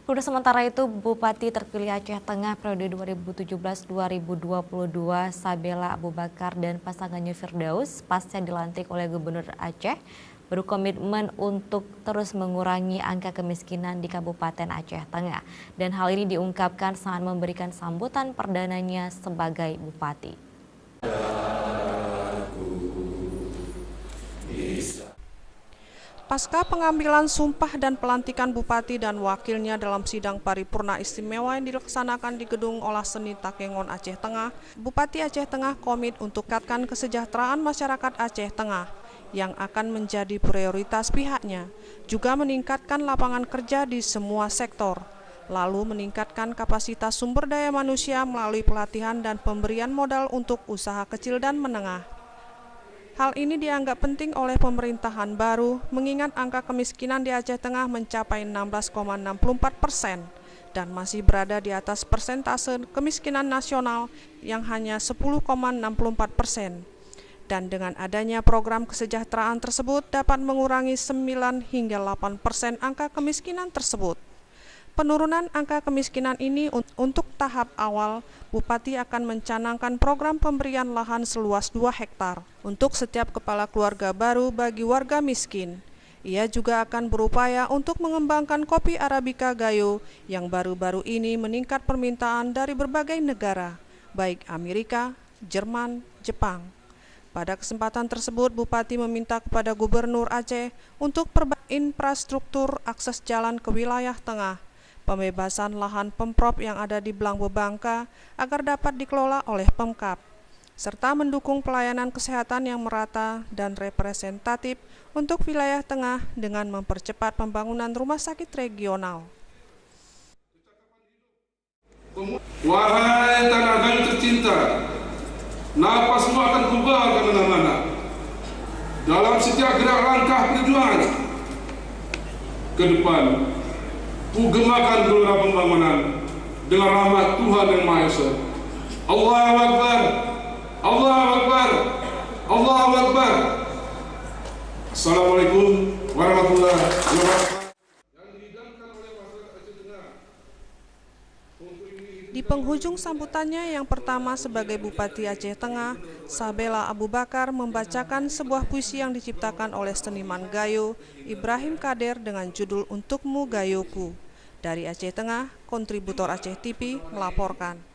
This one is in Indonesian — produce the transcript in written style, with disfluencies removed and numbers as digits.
Udah sementara itu, Bupati terpilih Aceh Tengah periode 2017-2022 Sabela Abu Bakar dan pasangannya Firdaus pasca dilantik oleh Gubernur Aceh berkomitmen untuk terus mengurangi angka kemiskinan di Kabupaten Aceh Tengah. Dan hal ini diungkapkan saat memberikan sambutan perdananya sebagai Bupati. Pasca pengambilan sumpah dan pelantikan Bupati dan wakilnya dalam sidang paripurna istimewa yang dilaksanakan di Gedung Olah Seni Takengon Aceh Tengah, Bupati Aceh Tengah komit untuk meningkatkan kesejahteraan masyarakat Aceh Tengah yang akan menjadi prioritas pihaknya, juga meningkatkan lapangan kerja di semua sektor, lalu meningkatkan kapasitas sumber daya manusia melalui pelatihan dan pemberian modal untuk usaha kecil dan menengah. Hal ini dianggap penting oleh pemerintahan baru, mengingat angka kemiskinan di Aceh Tengah mencapai 16,64% dan masih berada di atas persentase kemiskinan nasional yang hanya 10,64%. Dan dengan adanya program kesejahteraan tersebut dapat mengurangi 9 hingga 8% angka kemiskinan tersebut. Penurunan angka kemiskinan ini untuk tahap awal, Bupati akan mencanangkan program pemberian lahan seluas 2 hektar untuk setiap kepala keluarga baru bagi warga miskin. Ia juga akan berupaya untuk mengembangkan kopi Arabica Gayo yang baru-baru ini meningkat permintaan dari berbagai negara, baik Amerika, Jerman, Jepang. Pada kesempatan tersebut, Bupati meminta kepada Gubernur Aceh untuk perbaikan infrastruktur akses jalan ke wilayah tengah, pembebasan lahan Pemprov yang ada di Belang Bebangka agar dapat dikelola oleh Pemkab, serta mendukung pelayanan kesehatan yang merata dan representatif untuk wilayah tengah dengan mempercepat pembangunan rumah sakit regional. Wahai tanah gayo tercinta, napasmu akan kubar kemana-mana. Dalam setiap gerak langkah perjuangan ke depan, ku gemakan gelora pembangunan dengan rahmat Tuhan Yang Maha Esa. Allahu Akbar, Allahu Akbar, Allahu Akbar. Assalamualaikum warahmatullahi wabarakatuh. Di penghujung sambutannya yang pertama sebagai Bupati Aceh Tengah, Sabela Abu Bakar membacakan sebuah puisi yang diciptakan oleh seniman Gayo, Ibrahim Kader dengan judul Untukmu Gayoku. Dari Aceh Tengah, kontributor Aceh TV melaporkan.